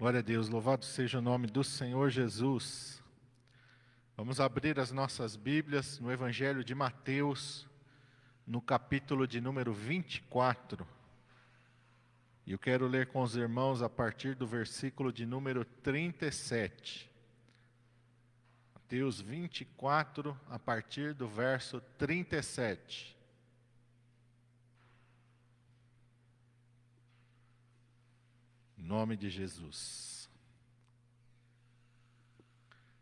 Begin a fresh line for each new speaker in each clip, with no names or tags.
Glória a Deus, louvado seja o nome do Senhor Jesus. Vamos abrir as nossas Bíblias no Evangelho de Mateus, no capítulo de número 24. E eu quero ler com os irmãos a partir do versículo de número 37. Mateus 24, a partir do verso 37. Em nome de Jesus.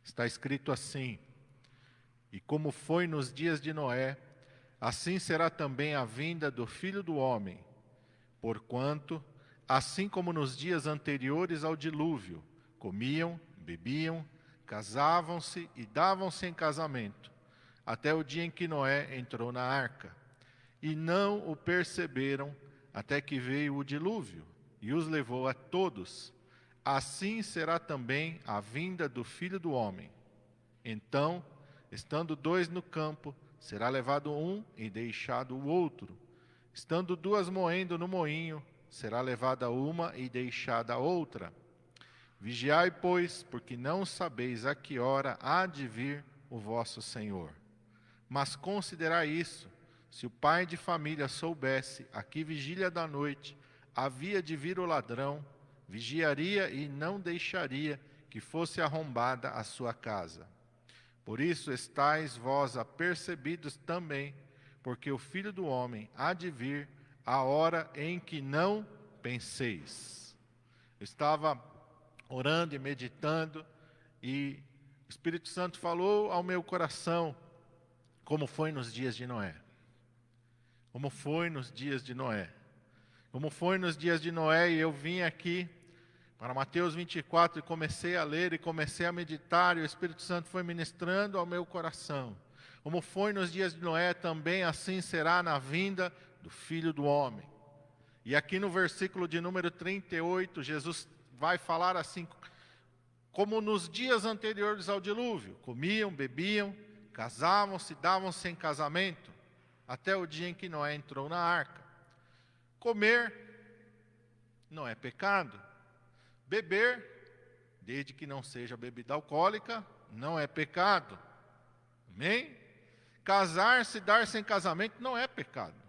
Está escrito assim: e como foi nos dias de Noé, assim será também a vinda do Filho do Homem. Porquanto, assim como nos dias anteriores ao dilúvio, comiam, bebiam, casavam-se e davam-se em casamento, até o dia em que Noé entrou na arca. E não o perceberam, até que veio o dilúvio e os levou a todos. Assim será também a vinda do Filho do Homem. Então, estando dois no campo, será levado um e deixado o outro. Estando duas moendo no moinho, será levada uma e deixada a outra. Vigiai, pois, porque não sabeis a que hora há de vir o vosso Senhor. Mas considerai isso: se o pai de família soubesse a que vigília da noite havia de vir o ladrão, vigiaria e não deixaria que fosse arrombada a sua casa. Por isso estáis vós apercebidos também, porque o Filho do Homem há de vir a hora em que não penseis. Eu estava orando e meditando, e o Espírito Santo falou ao meu coração como foi nos dias de Noé. Como foi nos dias de Noé. Como foi nos dias de Noé, e eu vim aqui para Mateus 24 e comecei a ler e comecei a meditar, e o Espírito Santo foi ministrando ao meu coração. Como foi nos dias de Noé, também assim será na vinda do Filho do Homem. E aqui no versículo de número 38, Jesus vai falar assim: como nos dias anteriores ao dilúvio, comiam, bebiam, casavam-se, davam-se em casamento, até o dia em que Noé entrou na arca. Comer não é pecado. Beber, desde que não seja bebida alcoólica, não é pecado. Amém? Casar-se, dar-se em casamento não é pecado.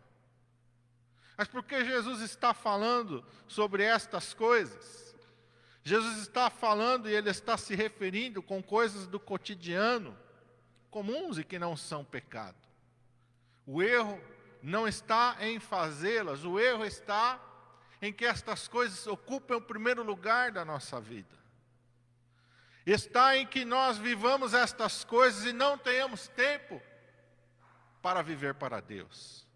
Mas por que Jesus está falando sobre estas coisas? Jesus está falando e ele está se referindo com coisas do cotidiano, comuns e que não são pecado. O erro não está em fazê-las, o erro está em que estas coisas ocupem o primeiro lugar da nossa vida. Está em que nós vivamos estas coisas e não tenhamos tempo para viver para Deus.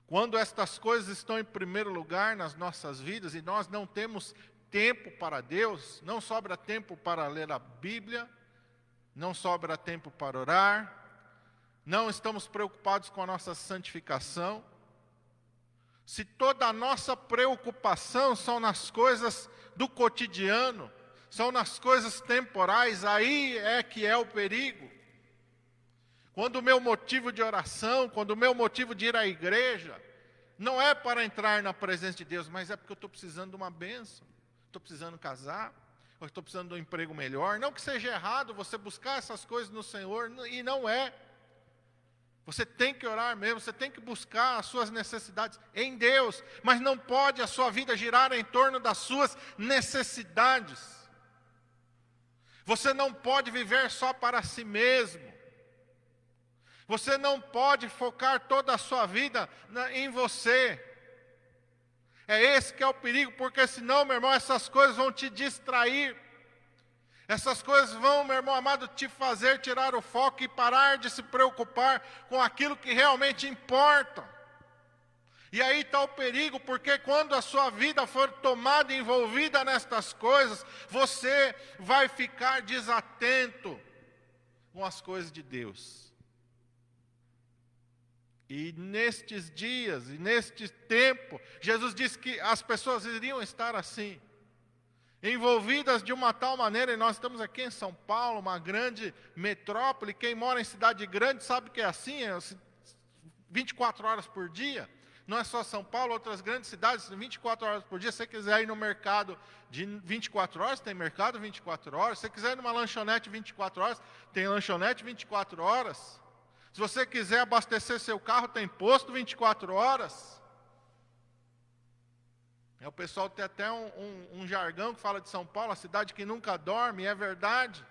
Quando estas coisas estão em primeiro lugar nas nossas vidas e nós não temos tempo para Deus, não sobra tempo para ler a Bíblia, não sobra tempo para orar, não estamos preocupados com a nossa santificação. Se toda a nossa preocupação são nas coisas do cotidiano, são nas coisas temporais, aí é que é o perigo. Quando o meu motivo de oração, quando o meu motivo de ir à igreja, não é para entrar na presença de Deus, mas é porque eu estou precisando de uma bênção, estou precisando casar, ou estou precisando de um emprego melhor. Não que seja errado você buscar essas coisas no Senhor, e não é. Você tem que orar mesmo, você tem que buscar as suas necessidades em Deus, mas não pode a sua vida girar em torno das suas necessidades. Você não pode viver só para si mesmo. Você não pode focar toda a sua vida em você. É esse que é o perigo, porque senão, meu irmão, essas coisas vão te distrair. Essas coisas vão, meu irmão amado, te fazer tirar o foco e parar de se preocupar com aquilo que realmente importa. E aí está o perigo, porque quando a sua vida for tomada e envolvida nestas coisas, você vai ficar desatento com as coisas de Deus. E nestes dias, e neste tempo, Jesus disse que as pessoas iriam estar assim, envolvidas de uma tal maneira, e nós estamos aqui em São Paulo, uma grande metrópole. Quem mora em cidade grande sabe que é assim, 24 horas por dia. Não é só São Paulo, outras grandes cidades, 24 horas por dia. Se você quiser ir no mercado de 24 horas, tem mercado 24 horas. Se você quiser ir numa lanchonete 24 horas, tem lanchonete 24 horas. Se você quiser abastecer seu carro, tem posto 24 horas. O pessoal tem até um jargão que fala de São Paulo, a cidade que nunca dorme, e é verdade.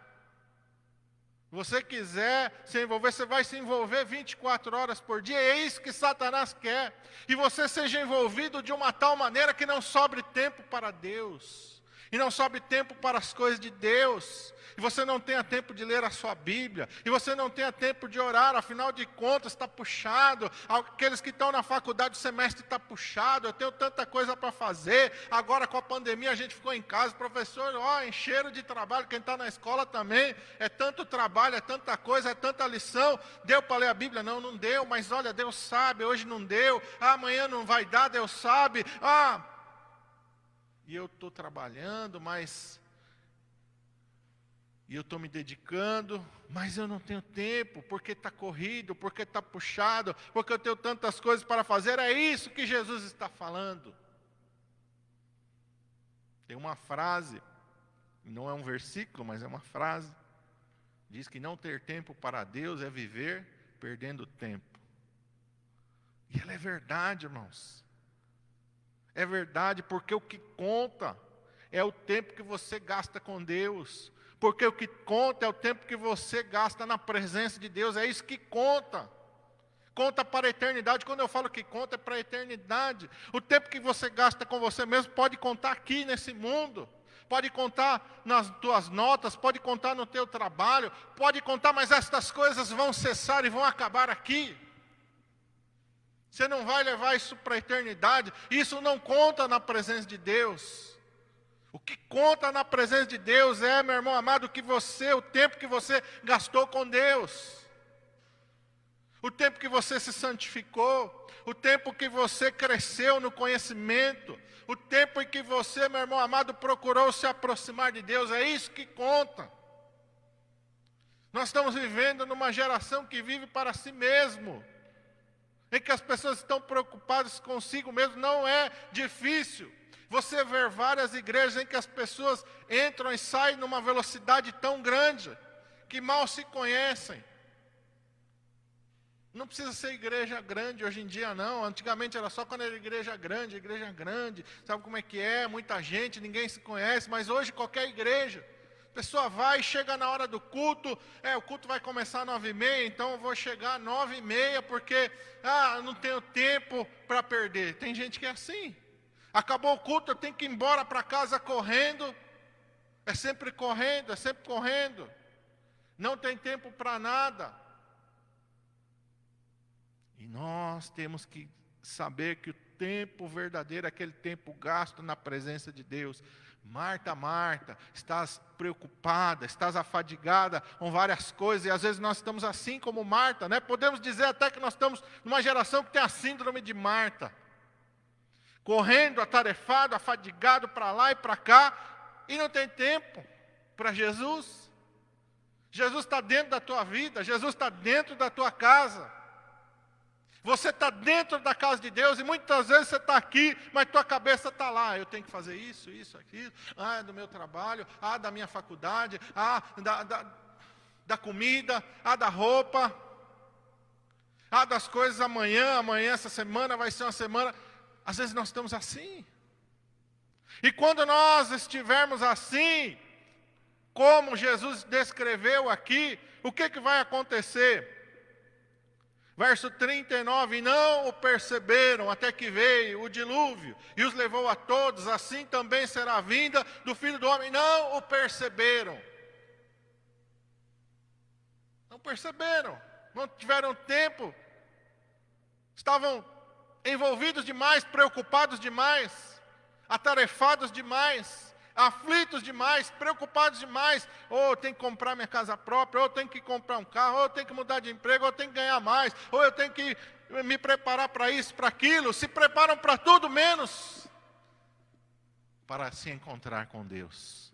Se você quiser se envolver, você vai se envolver 24 horas por dia, é isso que Satanás quer. E você seja envolvido de uma tal maneira que não sobre tempo para Deus, e não sobre tempo para as coisas de Deus, e você não tenha tempo de ler a sua Bíblia, e você não tenha tempo de orar, afinal de contas está puxado. Aqueles que estão na faculdade, o semestre está puxado, eu tenho tanta coisa para fazer, agora com a pandemia a gente ficou em casa, professor, encheram de trabalho, quem está na escola também, é tanto trabalho, é tanta coisa, é tanta lição. Deu para ler a Bíblia? Não, não deu, mas olha, Deus sabe, hoje não deu, amanhã não vai dar, Deus sabe, e eu estou trabalhando, e eu estou me dedicando, mas eu não tenho tempo, porque está corrido, porque está puxado, porque eu tenho tantas coisas para fazer. É isso que Jesus está falando. Tem uma frase, não é um versículo, mas é uma frase, diz que não ter tempo para Deus é viver perdendo tempo. E ela é verdade, irmãos. É verdade, porque o que conta é o tempo que você gasta com Deus. Porque o que conta é o tempo que você gasta na presença de Deus. É isso que conta. Conta para a eternidade. Quando eu falo que conta, é para a eternidade. O tempo que você gasta com você mesmo pode contar aqui nesse mundo. Pode contar nas tuas notas, pode contar no teu trabalho, pode contar, mas estas coisas vão cessar e vão acabar aqui. Você não vai levar isso para a eternidade. Isso não conta na presença de Deus. O que conta na presença de Deus é, meu irmão amado, o tempo que você gastou com Deus. O tempo que você se santificou. O tempo que você cresceu no conhecimento. O tempo em que você, meu irmão amado, procurou se aproximar de Deus. É isso que conta. Nós estamos vivendo numa geração que vive para si mesmo. Em que as pessoas estão preocupadas consigo mesmo. Não é difícil você ver várias igrejas em que as pessoas entram e saem numa velocidade tão grande que mal se conhecem. Não precisa ser igreja grande hoje em dia, não. Antigamente era só quando era igreja grande, sabe como é que é? Muita gente, ninguém se conhece, mas hoje qualquer igreja. A pessoa vai, chega na hora do culto, o culto vai começar às 9h30, então eu vou chegar às 9h30, porque eu não tenho tempo para perder. Tem gente que é assim. Acabou o culto, eu tenho que ir embora para casa correndo. É sempre correndo, Não tem tempo para nada. E nós temos que saber que o tempo verdadeiro é aquele tempo gasto na presença de Deus. Marta, Marta, estás preocupada, estás afadigada com várias coisas, e às vezes nós estamos assim como Marta, né? Podemos dizer até que nós estamos numa geração que tem a síndrome de Marta. Correndo, atarefado, afadigado para lá e para cá, e não tem tempo para Jesus. Jesus está dentro da tua vida, Jesus está dentro da tua casa. Você está dentro da casa de Deus e muitas vezes você está aqui, mas tua cabeça está lá. Eu tenho que fazer isso, aquilo. Do meu trabalho, da minha faculdade, da comida, da roupa, das coisas amanhã, essa semana vai ser uma semana. Às vezes nós estamos assim. E quando nós estivermos assim, como Jesus descreveu aqui, o que vai acontecer? Verso 39, e não o perceberam até que veio o dilúvio e os levou a todos, assim também será a vinda do Filho do Homem. Não o perceberam. Não perceberam, não tiveram tempo, estavam envolvidos demais, preocupados demais, atarefados demais, aflitos demais, preocupados demais. Eu tenho que comprar minha casa própria, ou eu tenho que comprar um carro, ou eu tenho que mudar de emprego, ou eu tenho que ganhar mais, ou eu tenho que me preparar para isso, para aquilo. Se preparam para tudo menos para se encontrar com Deus.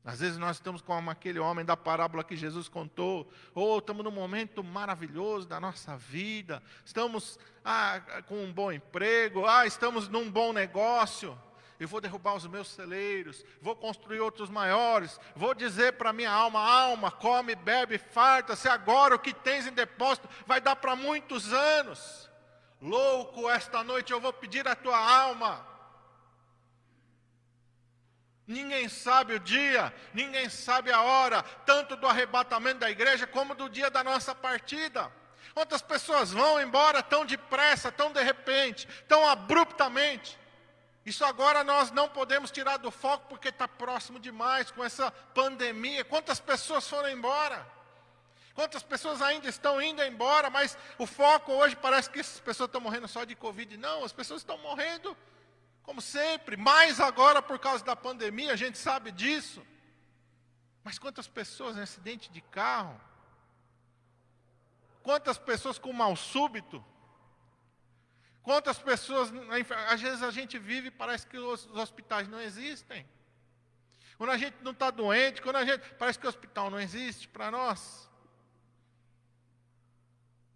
Às vezes nós estamos como aquele homem da parábola que Jesus contou, ou estamos num momento maravilhoso da nossa vida, estamos com um bom emprego, estamos num bom negócio, eu vou derrubar os meus celeiros, vou construir outros maiores, vou dizer para a minha alma, alma, come, bebe, farta-se agora, o que tens em depósito vai dar para muitos anos. Louco, esta noite eu vou pedir a tua alma. Ninguém sabe o dia, ninguém sabe a hora, tanto do arrebatamento da igreja, como do dia da nossa partida. Quantas pessoas vão embora tão depressa, tão de repente, tão abruptamente. Isso agora nós não podemos tirar do foco, porque está próximo demais com essa pandemia. Quantas pessoas foram embora? Quantas pessoas ainda estão indo embora, mas o foco hoje parece que essas pessoas estão morrendo só de Covid. Não, as pessoas estão morrendo como sempre, mais agora por causa da pandemia, a gente sabe disso. Mas quantas pessoas em acidente de carro? Quantas pessoas com mal súbito? Quantas pessoas, às vezes a gente vive e parece que os hospitais não existem. Quando a gente não está doente, parece que o hospital não existe para nós.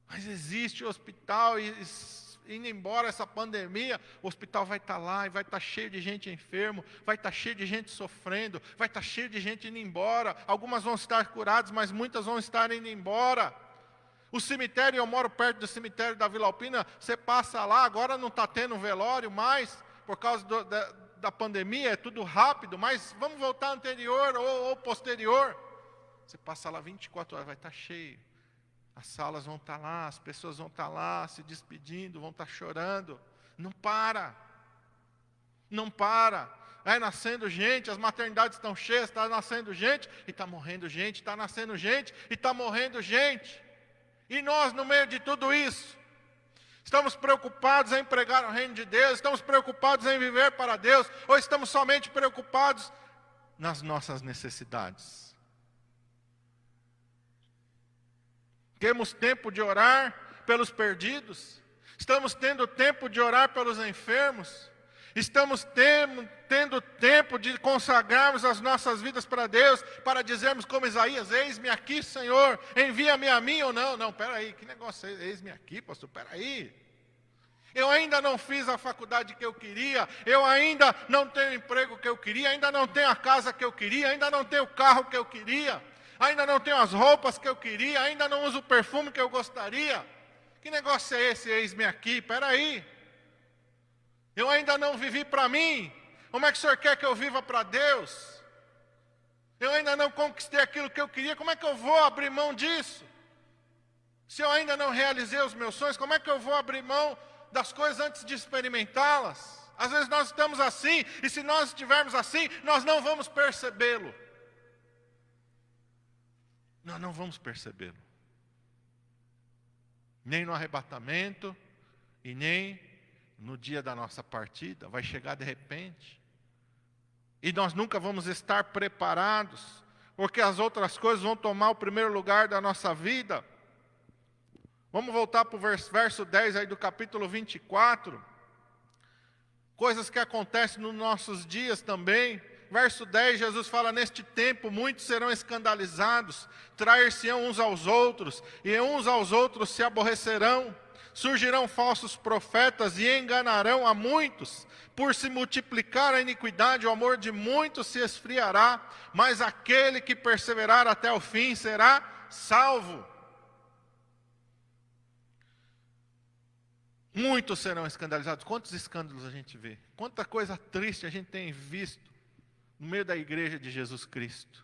Mas existe o hospital e indo embora essa pandemia, o hospital vai estar lá e vai estar cheio de gente enfermo, vai estar cheio de gente sofrendo, vai estar cheio de gente indo embora. Algumas vão estar curadas, mas muitas vão estar indo embora. O cemitério, eu moro perto do cemitério da Vila Alpina, você passa lá, agora não está tendo velório mais, por causa da pandemia, é tudo rápido, mas vamos voltar anterior ou posterior. Você passa lá 24 horas, vai estar cheio. As salas vão estar lá, as pessoas vão estar lá, se despedindo, vão estar chorando. Não para. Não para. Vai nascendo gente, as maternidades estão cheias, está nascendo gente, e está morrendo gente, está nascendo gente, e está morrendo gente. E nós, no meio de tudo isso, estamos preocupados em pregar o reino de Deus, estamos preocupados em viver para Deus, ou estamos somente preocupados nas nossas necessidades? Temos tempo de orar pelos perdidos? Estamos tendo tempo de orar pelos enfermos? Estamos tendo tempo de consagrarmos as nossas vidas para Deus, para dizermos como Isaías, eis-me aqui, Senhor, envia-me a mim ou não? Não, peraí, que negócio é eis-me aqui, pastor, peraí. Eu ainda não fiz a faculdade que eu queria, eu ainda não tenho o emprego que eu queria, ainda não tenho a casa que eu queria, ainda não tenho o carro que eu queria, ainda não tenho as roupas que eu queria, ainda não uso o perfume que eu gostaria. Que negócio é esse, eis-me aqui? Peraí. Eu ainda não vivi para mim. Como é que o Senhor quer que eu viva para Deus? Eu ainda não conquistei aquilo que eu queria, como é que eu vou abrir mão disso? Se eu ainda não realizei os meus sonhos, como é que eu vou abrir mão das coisas antes de experimentá-las? Às vezes nós estamos assim, e se nós estivermos assim, nós não vamos percebê-lo. Nós não vamos percebê-lo. Nem no arrebatamento, e nem no dia da nossa partida. Vai chegar de repente. E nós nunca vamos estar preparados, porque as outras coisas vão tomar o primeiro lugar da nossa vida. Vamos voltar para o verso 10 aí do capítulo 24. Coisas que acontecem nos nossos dias também. Verso 10, Jesus fala, neste tempo muitos serão escandalizados, trair-se-ão uns aos outros, e uns aos outros se aborrecerão. Surgirão falsos profetas e enganarão a muitos. Por se multiplicar a iniquidade, o amor de muitos se esfriará, mas aquele que perseverar até o fim será salvo. Muitos serão escandalizados. Quantos escândalos a gente vê? Quanta coisa triste a gente tem visto no meio da igreja de Jesus Cristo.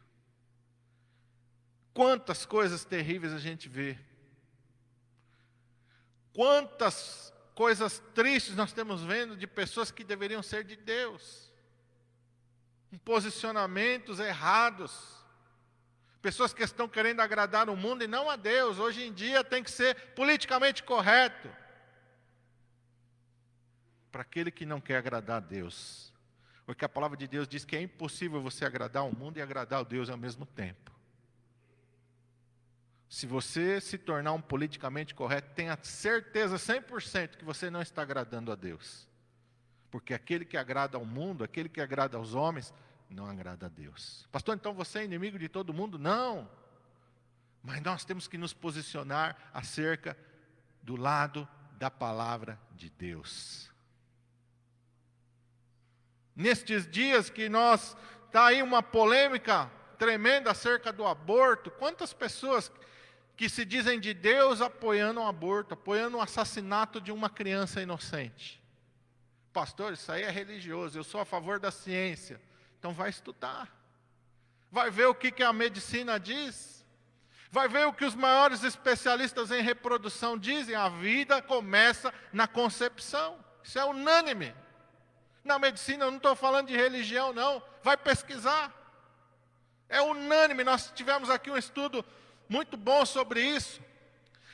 Quantas coisas terríveis a gente vê. Quantas coisas tristes nós temos vendo de pessoas que deveriam ser de Deus. Com posicionamentos errados. Pessoas que estão querendo agradar o mundo e não a Deus. Hoje em dia tem que ser politicamente correto. Para aquele que não quer agradar a Deus. Porque a palavra de Deus diz que é impossível você agradar o mundo e agradar o Deus ao mesmo tempo. Se você se tornar um politicamente correto, tenha certeza 100% que você não está agradando a Deus. Porque aquele que agrada ao mundo, aquele que agrada aos homens, não agrada a Deus. Pastor, então você é inimigo de todo mundo? Não. Mas nós temos que nos posicionar acerca do lado da palavra de Deus. Nestes dias que está aí uma polêmica tremenda acerca do aborto, quantas pessoas que se dizem de Deus apoiando o aborto, apoiando o assassinato de uma criança inocente. Pastor, isso aí é religioso, eu sou a favor da ciência. Então vai estudar. Vai ver o que a medicina diz. Vai ver o que os maiores especialistas em reprodução dizem. A vida começa na concepção. Isso é unânime. Na medicina, eu não estou falando de religião, não. Vai pesquisar. É unânime. Nós tivemos aqui um estudo muito bom sobre isso.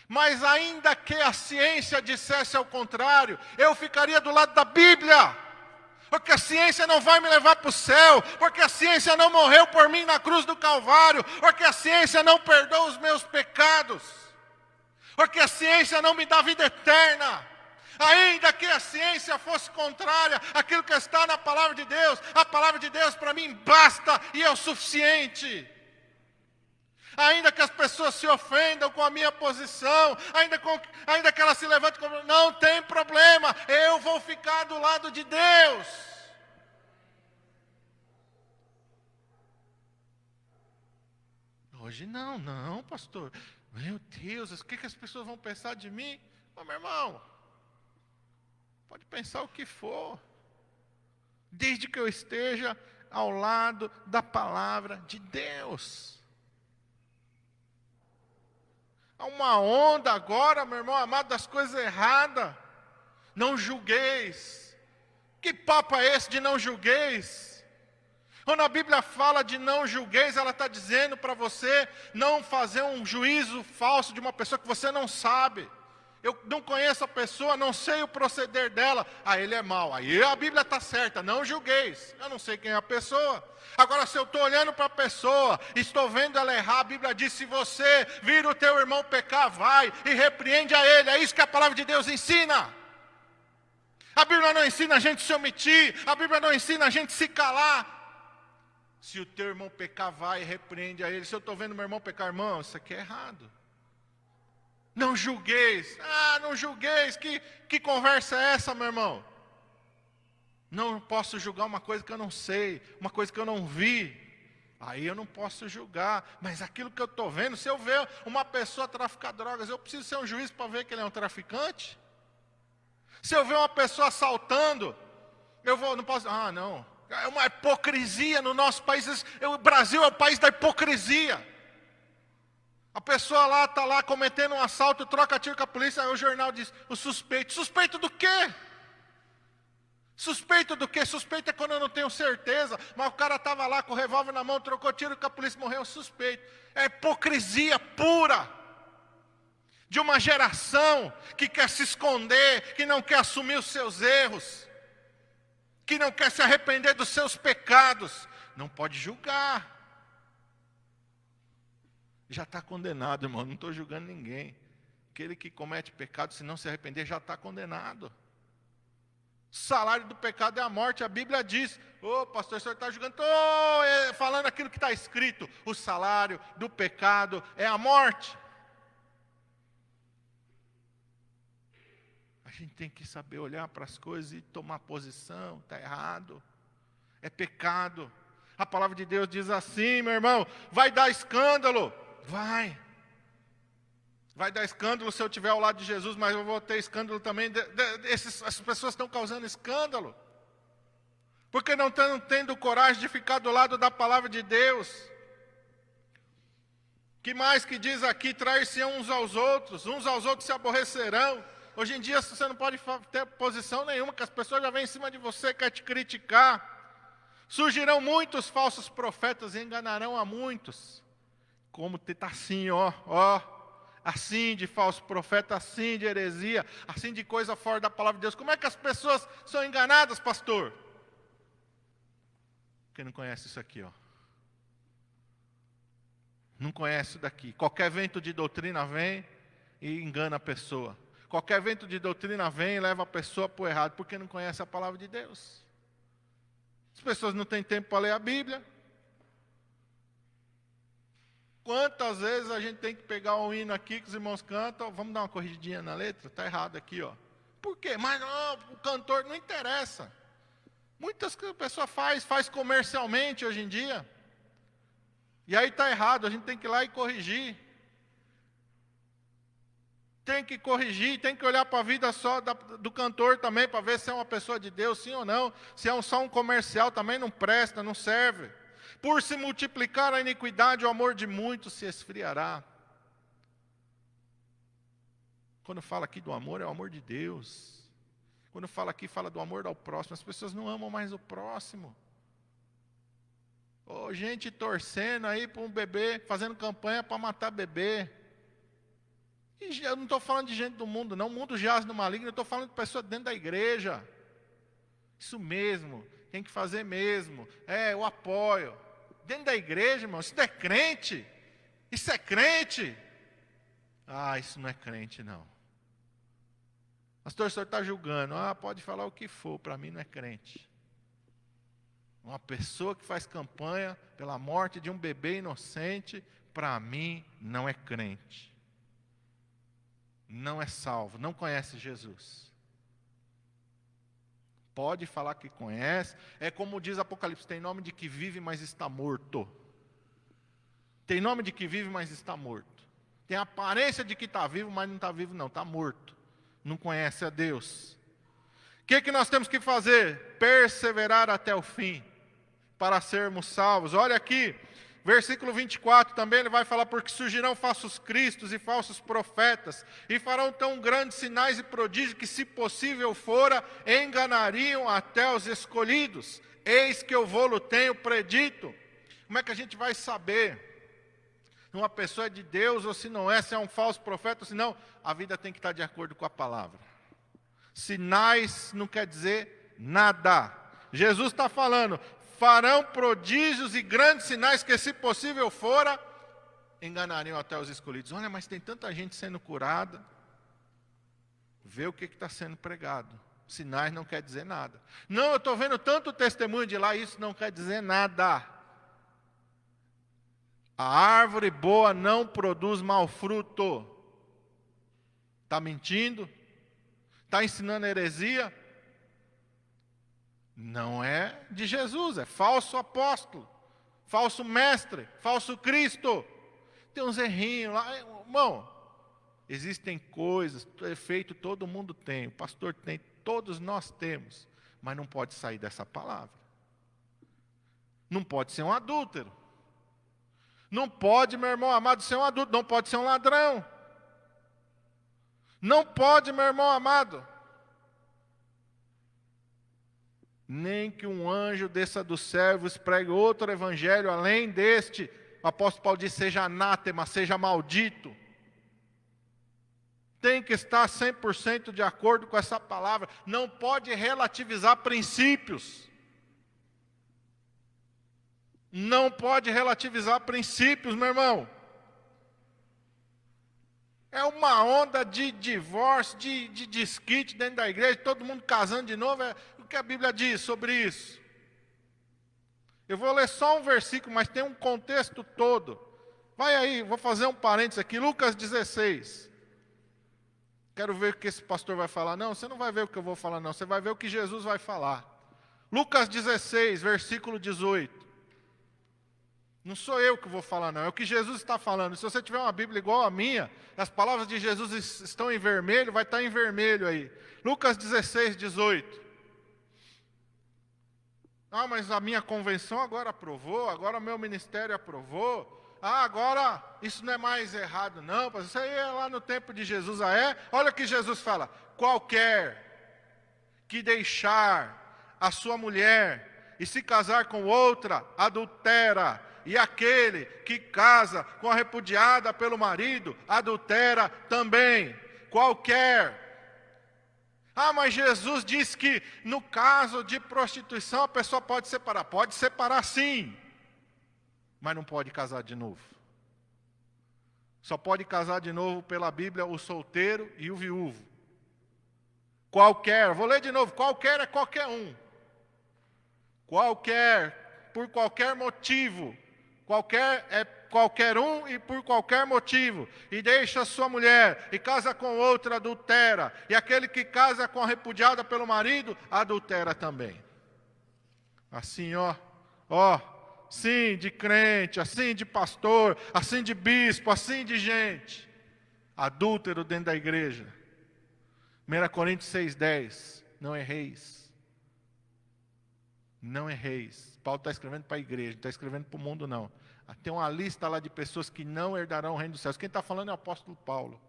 Mas ainda que a ciência dissesse ao contrário, eu ficaria do lado da Bíblia. Porque a ciência não vai me levar para o céu. Porque a ciência não morreu por mim na cruz do Calvário. Porque a ciência não perdoa os meus pecados. Porque a ciência não me dá vida eterna. Ainda que a ciência fosse contrária àquilo que está na palavra de Deus, a palavra de Deus para mim basta e é o suficiente. Ainda que as pessoas se ofendam com a minha posição, ainda que elas se levantem, não tem problema, eu vou ficar do lado de Deus. Hoje não, pastor. Meu Deus, o que as pessoas vão pensar de mim? Ô, meu irmão, pode pensar o que for, desde que eu esteja ao lado da palavra de Deus. Há uma onda agora, meu irmão amado, das coisas erradas. Não julgueis. Que papo é esse de não julgueis? Quando a Bíblia fala de não julgueis, ela está dizendo para você não fazer um juízo falso de uma pessoa que você não sabe. Eu não conheço a pessoa, não sei o proceder dela. Ele é mau. Aí a Bíblia está certa, não julgueis. Eu não sei quem é a pessoa. Agora, se eu estou olhando para a pessoa, estou vendo ela errar, a Bíblia diz, se você vir o teu irmão pecar, vai e repreende a ele. É isso que a palavra de Deus ensina. A Bíblia não ensina a gente se omitir, a Bíblia não ensina a gente se calar. Se o teu irmão pecar, vai e repreende a ele. Se eu estou vendo meu irmão pecar, irmão, isso aqui é errado. Não julgueis. Não julgueis. Que conversa é essa, meu irmão? Não posso julgar uma coisa que eu não sei, uma coisa que eu não vi. Aí eu não posso julgar. Mas aquilo que eu estou vendo, se eu ver uma pessoa traficar drogas, eu preciso ser um juiz para ver que ele é um traficante? Se eu ver uma pessoa assaltando, não posso. Não. É uma hipocrisia no nosso país. O Brasil é o país da hipocrisia. A pessoa lá está lá cometendo um assalto, troca tiro com a polícia, aí o jornal diz, o suspeito. Suspeito do quê? Suspeito do quê? Suspeito é quando eu não tenho certeza, mas o cara estava lá com o revólver na mão, trocou tiro com a polícia, morreu, suspeito. É hipocrisia pura. De uma geração que quer se esconder, que não quer assumir os seus erros, que não quer se arrepender dos seus pecados. Não pode julgar. Já está condenado, irmão, não estou julgando ninguém. Aquele que comete pecado, se não se arrepender, já está condenado. O salário do pecado é a morte, a Bíblia diz. Pastor, o senhor está julgando? Estou falando aquilo que está escrito. O salário do pecado é a morte. A gente tem que saber olhar para as coisas e tomar posição. Está errado, é pecado. A palavra de Deus diz assim, meu irmão, vai dar escândalo. Vai dar escândalo se eu estiver ao lado de Jesus, mas eu vou ter escândalo também. Essas pessoas estão causando escândalo. Porque não estão tendo coragem de ficar do lado da palavra de Deus. Que mais que diz aqui, trair-se uns aos outros se aborrecerão. Hoje em dia você não pode ter posição nenhuma, que as pessoas já vêm em cima de você, quer te criticar. Surgirão muitos falsos profetas e enganarão a muitos. Como está assim, assim de falso profeta, assim de heresia, assim de coisa fora da palavra de Deus. Como é que as pessoas são enganadas, pastor? Porque não conhece isso aqui, Não conhece isso daqui. Qualquer vento de doutrina vem e engana a pessoa. Qualquer vento de doutrina vem e leva a pessoa para o errado, porque não conhece a palavra de Deus. As pessoas não têm tempo para ler a Bíblia. Quantas vezes a gente tem que pegar um hino aqui que os irmãos cantam, vamos dar uma corrigidinha na letra? Está errado aqui, ó. Por quê? Mas não, o cantor não interessa. Muitas pessoas faz comercialmente hoje em dia. E aí está errado, a gente tem que ir lá e corrigir. Tem que corrigir, tem que olhar para a vida só do cantor também, para ver se é uma pessoa de Deus, sim ou não. Se é só um comercial, também não presta, não serve. Por se multiplicar a iniquidade, o amor de muitos se esfriará. Quando fala aqui do amor, é o amor de Deus. Quando fala aqui, fala do amor ao próximo. As pessoas não amam mais o próximo. Oh, gente torcendo aí para um bebê, fazendo campanha para matar bebê. E eu não estou falando de gente do mundo, não. O mundo jaz no maligno, eu estou falando de pessoas dentro da igreja. Isso mesmo, tem que fazer mesmo. Eu apoio. Dentro da igreja, irmão, isso não é crente. Isso é crente. Isso não é crente, não. Pastor, o senhor está julgando. Pode falar o que for, para mim não é crente. Uma pessoa que faz campanha pela morte de um bebê inocente, para mim não é crente. Não é salvo, não conhece Jesus. Pode falar que conhece. É como diz Apocalipse, tem nome de que vive, mas está morto. Tem nome de que vive, mas está morto. Tem aparência de que está vivo, mas não está vivo não, está morto. Não conhece a Deus. O que nós temos que fazer? Perseverar até o fim, para sermos salvos. Olha aqui, versículo 24 também, ele vai falar, porque surgirão falsos cristos e falsos profetas, e farão tão grandes sinais e prodígios, que se possível fora, enganariam até os escolhidos. Eis que eu vou-lo tenho predito. Como é que a gente vai saber se uma pessoa é de Deus ou se não é, se é um falso profeta ou se não? A vida tem que estar de acordo com a palavra. Sinais não quer dizer nada. Jesus está falando, farão prodígios e grandes sinais que, se possível fora, enganariam até os escolhidos. Olha, mas tem tanta gente sendo curada. Vê o que está sendo pregado. Sinais não quer dizer nada. Não, eu estou vendo tanto testemunho de lá, isso não quer dizer nada. A árvore boa não produz mau fruto. Está mentindo? Está ensinando heresia? Não é de Jesus, é falso apóstolo, falso mestre, falso Cristo. Tem uns errinhos lá. Irmão, existem coisas, efeito todo mundo tem, o pastor tem, todos nós temos, mas não pode sair dessa palavra. Não pode ser um adúltero. Não pode, meu irmão amado, ser um adulto, não pode ser um ladrão. Não pode, meu irmão amado. Nem que um anjo desça dos céus, pregue outro evangelho além deste. O apóstolo Paulo diz, seja anátema, seja maldito. Tem que estar 100% de acordo com essa palavra. Não pode relativizar princípios. Não pode relativizar princípios, meu irmão. É uma onda de divórcio, de desquite dentro da igreja, todo mundo casando de novo. O que a Bíblia diz sobre isso? Eu vou ler só um versículo, mas tem um contexto todo. Vai aí, vou fazer um parênteses aqui, Lucas 16. Quero ver o que esse pastor vai falar. Não, você não vai ver o que eu vou falar, não. Você vai ver o que Jesus vai falar. Lucas 16, versículo 18. Não sou eu que vou falar, não. É o que Jesus está falando. Se você tiver uma Bíblia igual a minha, as palavras de Jesus estão em vermelho, vai estar em vermelho aí. Lucas 16, 18. Mas a minha convenção agora aprovou, agora o meu ministério aprovou. Agora isso não é mais errado, não. Isso aí é lá no tempo de Jesus, Olha o que Jesus fala. Qualquer que deixar a sua mulher e se casar com outra, adultera. E aquele que casa com a repudiada pelo marido, adultera também. Qualquer. Mas Jesus disse que no caso de prostituição a pessoa pode separar. Pode separar sim, mas não pode casar de novo. Só pode casar de novo pela Bíblia o solteiro e o viúvo. Qualquer, vou ler de novo, qualquer é qualquer um. por qualquer motivo, qualquer um e por qualquer motivo, e deixa sua mulher e casa com outra, adultera, e aquele que casa com a repudiada pelo marido, adultera também. Assim, sim de crente, assim de pastor, assim de bispo, assim de gente, adúltero dentro da igreja. 1 Coríntios 6,10, não erreis. Não erreis. Paulo está escrevendo para a igreja, não está escrevendo para o mundo não. Tem uma lista lá de pessoas que não herdarão o reino dos céus. Quem está falando é o apóstolo Paulo.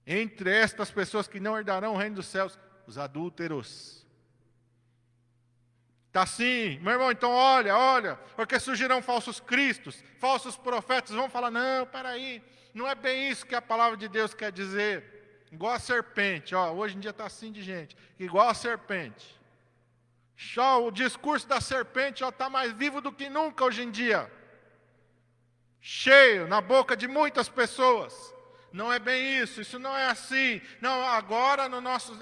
Entre estas pessoas que não herdarão o reino dos céus, os adúlteros. Está assim, meu irmão, então olha, porque surgirão falsos cristos, falsos profetas, vão falar, não, peraí, não é bem isso que a palavra de Deus quer dizer. Igual a serpente, hoje em dia está assim de gente, igual a serpente. O discurso da serpente está mais vivo do que nunca hoje em dia. Cheio na boca de muitas pessoas. Não é bem isso não é assim. Não, agora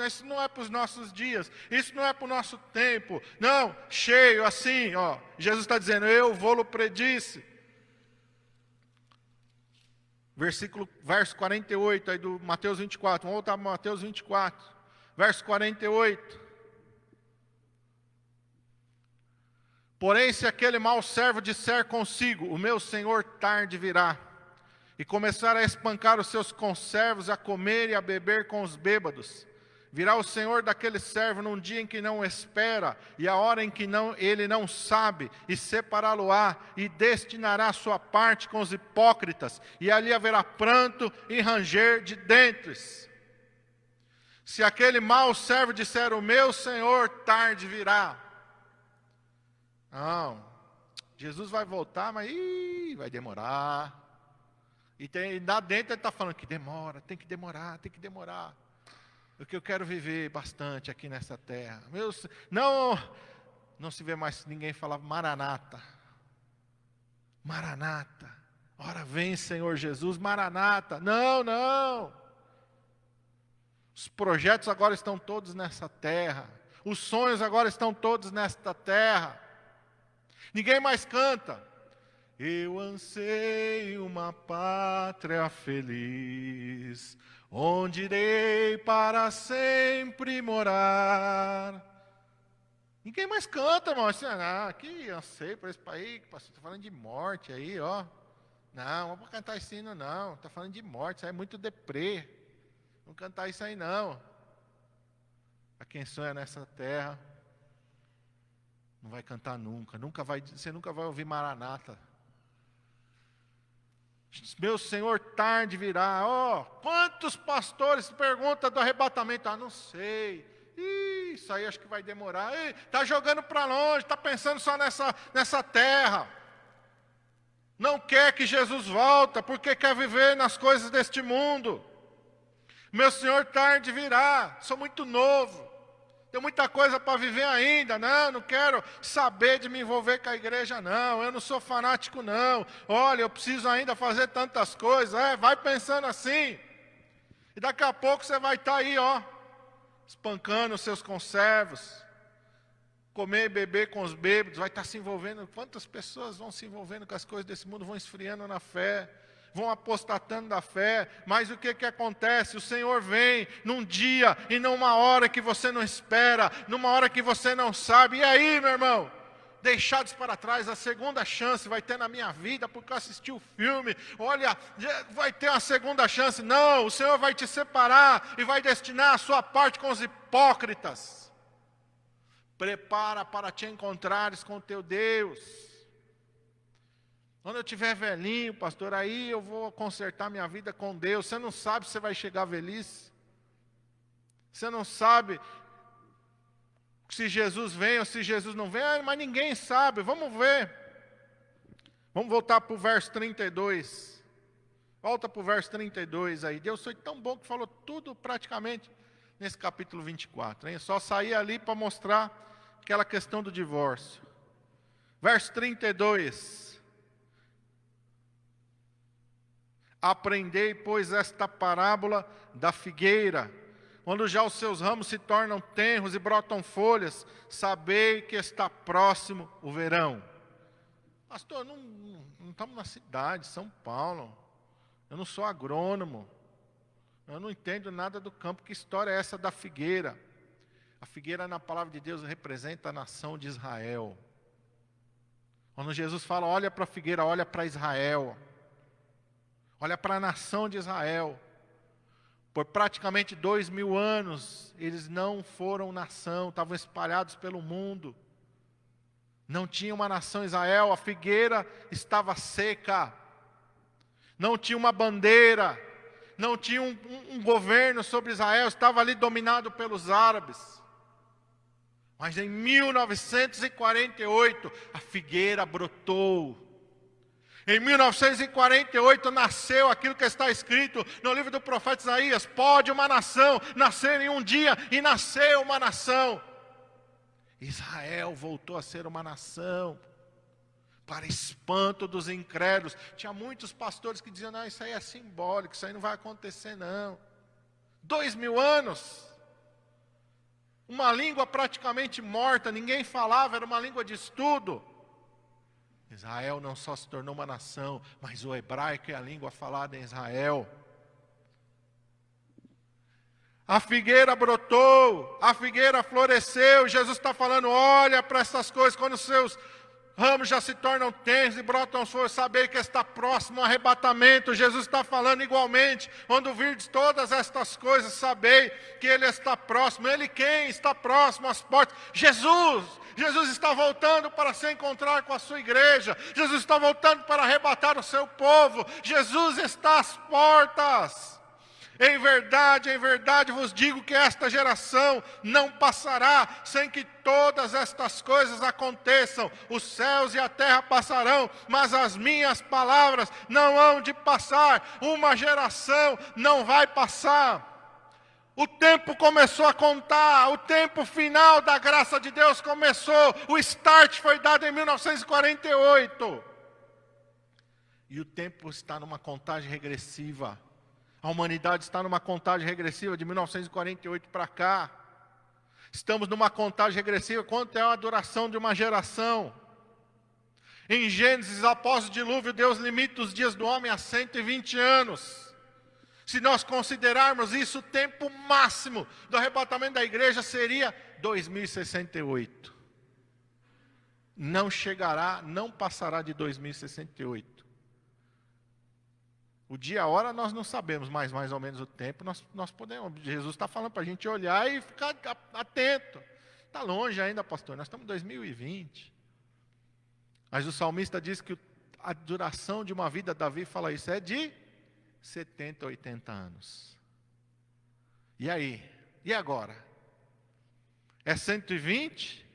isso não é para os nossos dias, isso não é para o nosso tempo. Não, cheio assim, Jesus está dizendo, eu vou-lo predisse. Verso 48 aí do Mateus 24, vamos voltar para Mateus 24, verso 48. Porém, se aquele mau servo disser consigo, o meu senhor tarde virá, e começar a espancar os seus conservos, a comer e a beber com os bêbados, virá o senhor daquele servo num dia em que não espera, e a hora em que ele não sabe, e separá-lo-á, e destinará a sua parte com os hipócritas, e ali haverá pranto e ranger de dentes. Se aquele mau servo disser, o meu senhor tarde virá. Não, Jesus vai voltar, mas vai demorar. E lá dentro ele está falando que demora, tem que demorar. Porque eu quero viver bastante aqui nessa terra. Não se vê mais ninguém falar Maranata. Maranata. Ora vem, Senhor Jesus, Maranata. Não. Os projetos agora estão todos nessa terra. Os sonhos agora estão todos nesta terra. Ninguém mais canta. Eu anseio uma pátria feliz, onde irei para sempre morar. Ninguém mais canta, irmão. Que anseio para esse país, pastor, está falando de morte aí, Não, vamos cantar esse hino não, está falando de morte, isso aí é muito deprê. Vamos cantar isso aí não. A quem sonha nessa terra, não vai cantar nunca, você nunca vai ouvir Maranata. Meu Senhor tarde virá. Quantos pastores perguntam do arrebatamento? Não sei. Isso aí acho que vai demorar. Está jogando para longe, está pensando só nessa terra. Não quer que Jesus volte, porque quer viver nas coisas deste mundo. Meu Senhor tarde virá. Sou muito novo. Tenho muita coisa para viver ainda. Não quero saber de me envolver com a igreja, não. Eu não sou fanático, não. Olha, eu preciso ainda fazer tantas coisas. Vai pensando assim. E daqui a pouco você vai estar aí, espancando os seus conservos. Comer e beber com os bêbados. Vai estar se envolvendo. Quantas pessoas vão se envolvendo com as coisas desse mundo, vão esfriando na fé, vão apostatando da fé. Mas o que acontece? O Senhor vem num dia e numa hora que você não espera, numa hora que você não sabe. E aí, meu irmão? Deixados para trás, a segunda chance vai ter na minha vida, porque eu assisti o filme. Olha, vai ter uma segunda chance. Não, o Senhor vai te separar e vai destinar a sua parte com os hipócritas. Prepara para te encontrares com o teu Deus. Quando eu tiver velhinho, pastor, aí eu vou consertar minha vida com Deus. Você não sabe se você vai chegar à velhice. Você não sabe se Jesus vem ou se Jesus não vem. Mas ninguém sabe. Vamos ver. Vamos voltar para o verso 32. Volta para o verso 32 aí. Deus foi tão bom que falou tudo praticamente nesse capítulo 24. Hein? Só sair ali para mostrar aquela questão do divórcio. Verso 32. Aprendei, pois, esta parábola da figueira. quando já os seus ramos se tornam tenros e brotam folhas, sabei que está próximo o verão. Pastor, não estamos na cidade, São Paulo. Eu não sou agrônomo. Eu não entendo nada do campo. Que história é essa da figueira? A figueira, na palavra de Deus, representa a nação de Israel. Quando Jesus fala, olha para a figueira, olha para Israel. Olha para a nação de Israel. Por praticamente 2000 anos, eles não foram nação, estavam espalhados pelo mundo. Não tinha uma nação Israel, a figueira estava seca. Não tinha uma bandeira, não tinha um governo sobre Israel, estava ali dominado pelos árabes. Mas em 1948, a figueira brotou. Em 1948 nasceu aquilo que está escrito no livro do profeta Isaías: pode uma nação nascer em um dia, e nasceu uma nação. Israel voltou a ser uma nação, para espanto dos incrédulos. Tinha muitos pastores que diziam, não, isso aí é simbólico, isso aí não vai acontecer não. 2000 anos, uma língua praticamente morta, ninguém falava, era uma língua de estudo. Israel não só se tornou uma nação, mas o hebraico é a língua falada em Israel. A figueira brotou, a figueira floresceu. Jesus está falando, olha para essas coisas, quando os seus ramos já se tornam tenros e brotam folhas, saber que está próximo o arrebatamento. Jesus está falando igualmente, quando virdes todas estas coisas, sabei que Ele está próximo. Ele quem? Está próximo às portas. Jesus está voltando para se encontrar com a sua igreja. Jesus está voltando para arrebatar o seu povo. Jesus está às portas. Em verdade vos digo que esta geração não passará sem que todas estas coisas aconteçam. Os céus e a terra passarão, mas as minhas palavras não hão de passar. Uma geração não vai passar. O tempo começou a contar, o tempo final da graça de Deus começou. O start foi dado em 1948. E o tempo está numa contagem regressiva. A humanidade está numa contagem regressiva de 1948 para cá. Estamos numa contagem regressiva. Quanto é a duração de uma geração? Em Gênesis, após o dilúvio, Deus limita os dias do homem a 120 anos. Se nós considerarmos isso, o tempo máximo do arrebatamento da igreja seria 2068. Não chegará, não passará de 2068. O dia e a hora nós não sabemos, mas mais ou menos o tempo nós podemos. Jesus está falando para a gente olhar e ficar atento. Está longe ainda, pastor, nós estamos em 2020. Mas o salmista diz que a duração de uma vida, Davi fala isso, é de 70, 80 anos. E aí? E agora? É 120?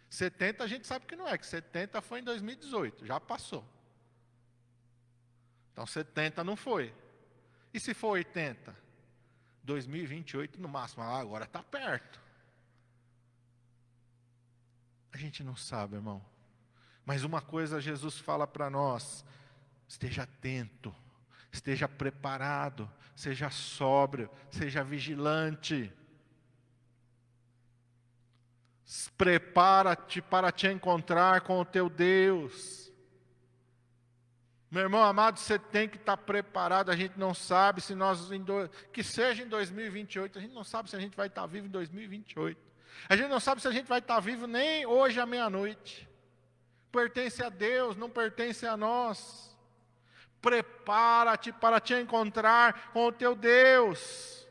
70 a gente sabe que não é, que 70 foi em 2018, já passou. Então 70 não foi. E se for 80? 2028 no máximo. Agora está perto. A gente não sabe, irmão. Mas uma coisa Jesus fala para nós: esteja atento, esteja preparado, seja sóbrio, seja vigilante. Prepara-te para te encontrar com o teu Deus. Meu irmão amado, você tem que estar preparado. A gente não sabe se nós, que seja em 2028, a gente não sabe se a gente vai estar vivo em 2028. A gente não sabe se a gente vai estar vivo nem hoje à meia-noite. Pertence a Deus, não pertence a nós. Prepara-te para te encontrar com o teu Deus.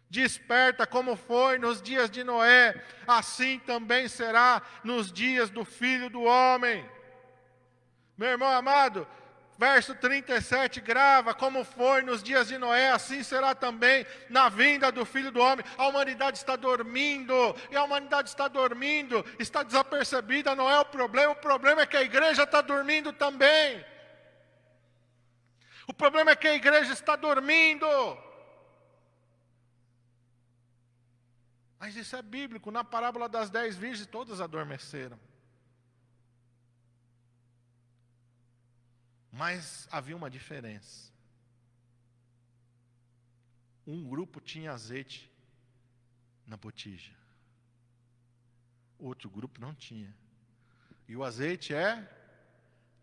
Desperta como foi nos dias de Noé, assim também será nos dias do Filho do Homem. Meu irmão amado, verso 37, grava, como foi nos dias de Noé, assim será também na vinda do Filho do Homem. A humanidade está dormindo, e a humanidade está dormindo, está desapercebida, não é o problema é que a igreja está dormindo também. O problema é que a igreja está dormindo. Mas isso é bíblico, na parábola das 10 virgens, todas adormeceram. Mas havia uma diferença. Um grupo tinha azeite na botija. O outro grupo não tinha. E o azeite é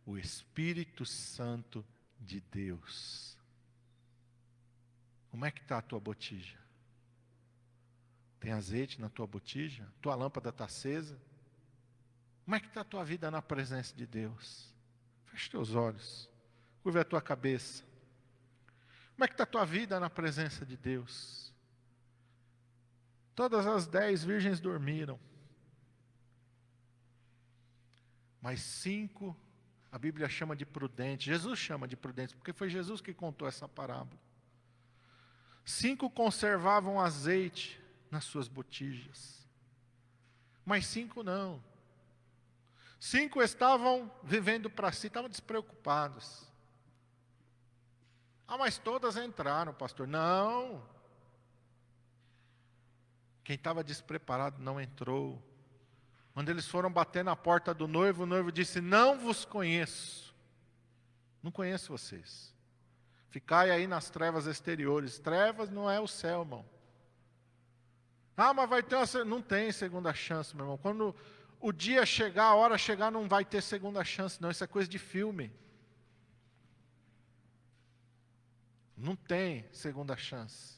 o Espírito Santo de Deus. Como é que está a tua botija? Tem azeite na tua botija? Tua lâmpada está acesa? Como é que está a tua vida na presença de Deus? Feche teus olhos. Curva a tua cabeça. Como é que está a tua vida na presença de Deus? Todas as 10 virgens dormiram. Mas 5, a Bíblia chama de prudentes. Jesus chama de prudentes, porque foi Jesus que contou essa parábola. 5 conservavam azeite nas suas botijas. Mas 5 não. 5 estavam vivendo para si, estavam despreocupados. Ah, mas todas entraram, pastor. Não. Quem estava despreparado não entrou. Quando eles foram bater na porta do noivo, o noivo disse: não vos conheço. Não conheço vocês. Ficai aí nas trevas exteriores. Trevas não é o céu, irmão. Ah, mas vai ter uma... Não tem segunda chance, meu irmão. Quando o dia chegar, a hora chegar, não vai ter segunda chance, não. Isso é coisa de filme. Não tem segunda chance.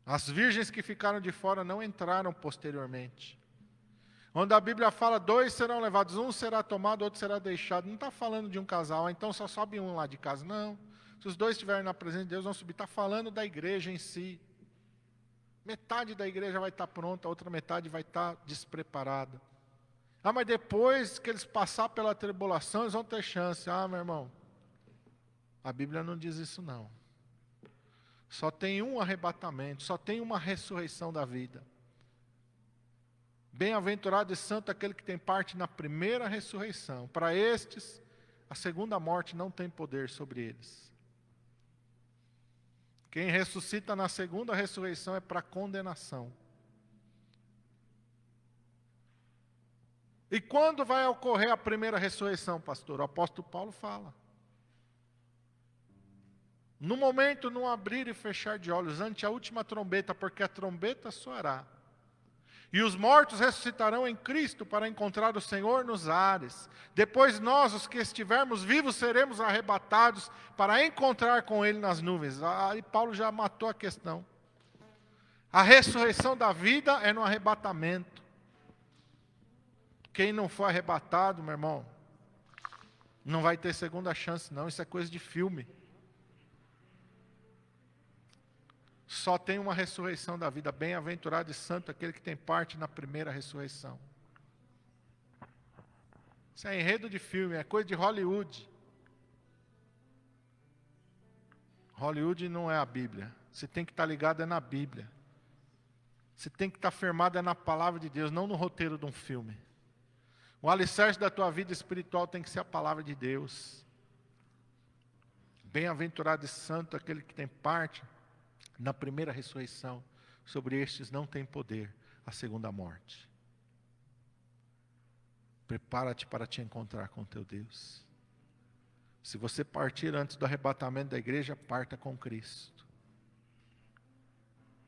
As virgens que ficaram de fora não entraram posteriormente. Onde a Bíblia fala, 2 serão levados, um será tomado, outro será deixado. Não está falando de um casal, então só sobe um lá de casa. Não. Se os 2 estiverem na presença de Deus, vão subir. Está falando da igreja em si. Metade da igreja vai estar pronta, a outra metade vai estar despreparada. Ah, mas depois que eles passar pela tribulação, eles vão ter chance. Ah, meu irmão, a Bíblia não diz isso não. Só tem um arrebatamento, só tem uma ressurreição da vida. Bem-aventurado e santo aquele que tem parte na primeira ressurreição. Para estes, a segunda morte não tem poder sobre eles. Quem ressuscita na segunda ressurreição é para condenação. E quando vai ocorrer a primeira ressurreição, pastor? O apóstolo Paulo fala. No momento, num abrir e fechar de olhos, ante a última trombeta, porque a trombeta soará. E os mortos ressuscitarão em Cristo para encontrar o Senhor nos ares. Depois nós, os que estivermos vivos, seremos arrebatados para encontrar com Ele nas nuvens. Aí Paulo já matou a questão. A ressurreição da vida é no arrebatamento. Quem não for arrebatado, meu irmão, não vai ter segunda chance não. Isso é coisa de filme. Só tem uma ressurreição da vida. Bem-aventurado e santo aquele que tem parte na primeira ressurreição. Isso é enredo de filme, é coisa de Hollywood. Hollywood não é a Bíblia. Você tem que estar ligado na Bíblia. Você tem que estar firmado na palavra de Deus, não no roteiro de um filme. O alicerce da tua vida espiritual tem que ser a palavra de Deus. Bem-aventurado e santo aquele que tem parte na primeira ressurreição. Sobre estes não tem poder a segunda morte. Prepara-te para te encontrar com teu Deus. Se você partir antes do arrebatamento da igreja, parta com Cristo.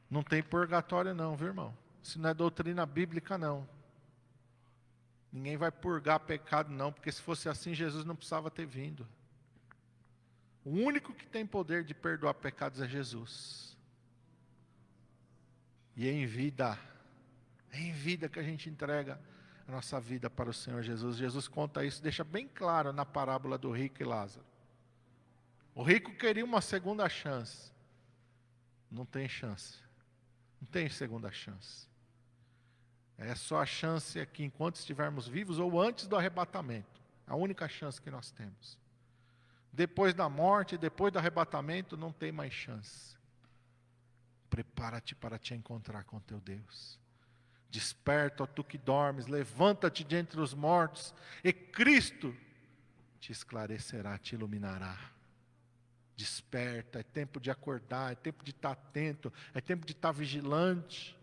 Não tem purgatório não, viu, irmão? Isso não é doutrina bíblica não. Ninguém vai purgar pecado não, porque se fosse assim, Jesus não precisava ter vindo. O único que tem poder de perdoar pecados é Jesus. E é em vida que a gente entrega a nossa vida para o Senhor Jesus. Jesus conta isso, deixa bem claro na parábola do rico e Lázaro. O rico queria uma segunda chance. Não tem chance. Não tem segunda chance. É só a chance aqui enquanto estivermos vivos ou antes do arrebatamento. A única chance que nós temos. Depois da morte, depois do arrebatamento, não tem mais chance. Prepara-te para te encontrar com teu Deus. Desperta, ó tu que dormes, levanta-te de entre os mortos, e Cristo te esclarecerá, te iluminará. Desperta, é tempo de acordar, é tempo de estar atento, é tempo de estar vigilante.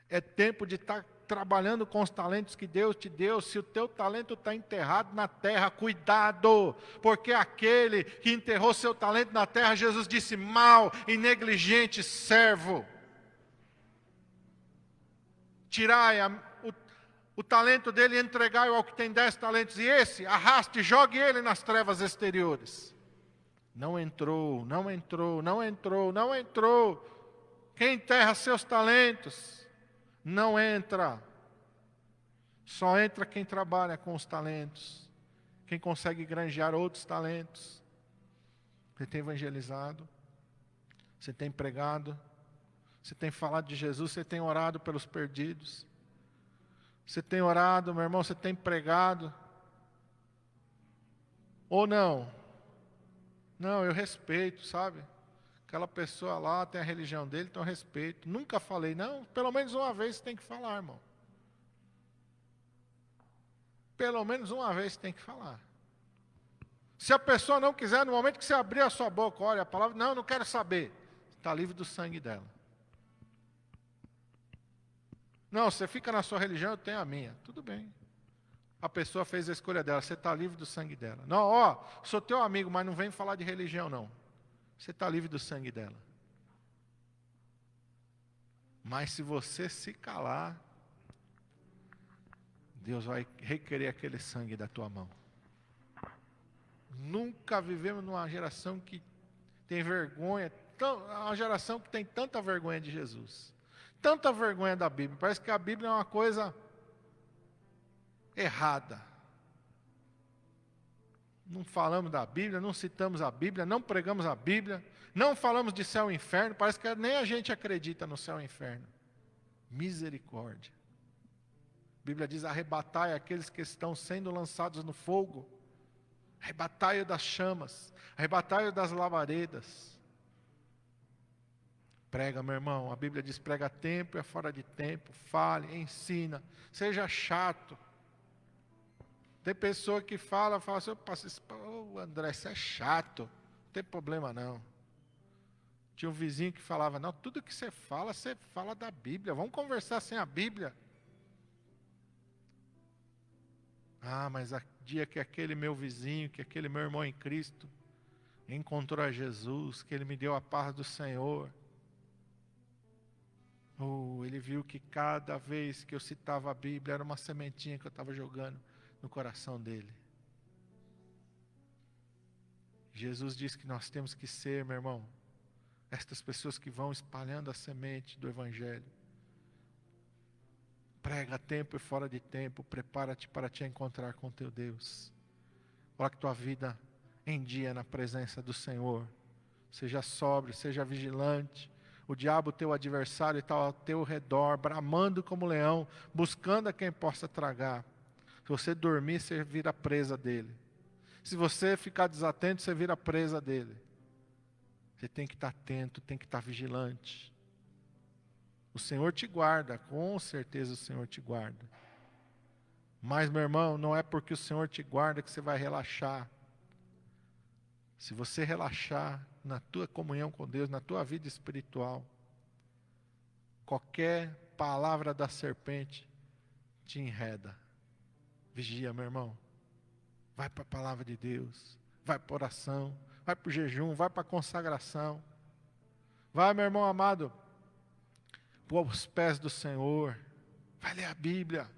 É tempo de estar trabalhando com os talentos que Deus te deu. Se o teu talento está enterrado na terra, cuidado, porque aquele que enterrou seu talento na terra, Jesus disse, mau e negligente servo. Tirai o talento dele e entregai ao que tem 10 talentos, e esse, arraste, jogue ele nas trevas exteriores. Não entrou, não entrou, não entrou, não entrou. Quem enterra seus talentos, não entra. Só entra quem trabalha com os talentos, quem consegue granjear outros talentos. Você tem evangelizado, você tem pregado, você tem falado de Jesus, você tem orado pelos perdidos. Você tem orado, meu irmão, você tem pregado. Ou não? Não, eu respeito, sabe? Aquela pessoa lá tem a religião dele, então eu respeito. Nunca falei, não, pelo menos uma vez você tem que falar, irmão. Pelo menos uma vez você tem que falar. Se a pessoa não quiser, no momento que você abrir a sua boca, olha a palavra, não quero saber. Está livre do sangue dela. Não, você fica na sua religião, eu tenho a minha. Tudo bem. A pessoa fez a escolha dela, você está livre do sangue dela. Não, sou teu amigo, mas não vem falar de religião, não. Você está livre do sangue dela. Mas se você se calar, Deus vai requerer aquele sangue da tua mão. Nunca vivemos numa geração que tem vergonha, uma geração que tem tanta vergonha de Jesus. Tanta vergonha da Bíblia. Parece que a Bíblia é uma coisa errada. Não falamos da Bíblia, não citamos a Bíblia, não pregamos a Bíblia, não falamos de céu e inferno. Parece que nem a gente acredita no céu e inferno. Misericórdia. A Bíblia diz: arrebatai aqueles que estão sendo lançados no fogo. Arrebatai das chamas. Arrebatai das labaredas. Prega, meu irmão, a Bíblia diz: prega a tempo e a fora de tempo, fale, ensina, seja chato. Tem pessoa que fala assim: André, você é chato, não tem problema não. Tinha um vizinho que falava: não, tudo que você fala da Bíblia, vamos conversar sem a Bíblia. Mas o dia que aquele meu vizinho, que aquele meu irmão em Cristo encontrou a Jesus, que ele me deu a paz do Senhor, ele viu que cada vez que eu citava a Bíblia era uma sementinha que eu estava jogando no coração dele. Jesus disse que nós temos que ser, meu irmão, estas pessoas que vão espalhando a semente do Evangelho. Prega a tempo e fora de tempo, prepara-te para te encontrar com teu Deus. Coloque tua vida em dia na presença do Senhor. Seja sóbrio, seja vigilante. O diabo, teu adversário, está ao teu redor, bramando como leão, buscando a quem possa tragar. Se você dormir, você vira presa dele. Se você ficar desatento, você vira presa dele. Você tem que estar atento, tem que estar vigilante. O Senhor te guarda, com certeza o Senhor te guarda. Mas, meu irmão, não é porque o Senhor te guarda que você vai relaxar. Se você relaxar na tua comunhão com Deus, na tua vida espiritual, qualquer palavra da serpente te enreda. Vigia, meu irmão. Vai para a palavra de Deus, vai para a oração, vai para o jejum, vai para a consagração. Vai, meu irmão amado, para os pés do Senhor. Vai ler a Bíblia.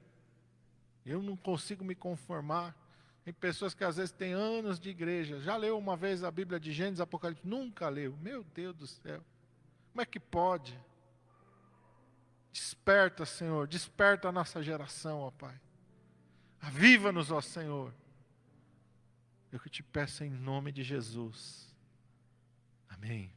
Eu não consigo me conformar. Tem pessoas que às vezes têm anos de igreja. Já leu uma vez a Bíblia de Gênesis, Apocalipse? Nunca leu. Meu Deus do céu. Como é que pode? Desperta, Senhor. Desperta a nossa geração, ó Pai. Aviva-nos, ó Senhor. Eu que te peço em nome de Jesus. Amém.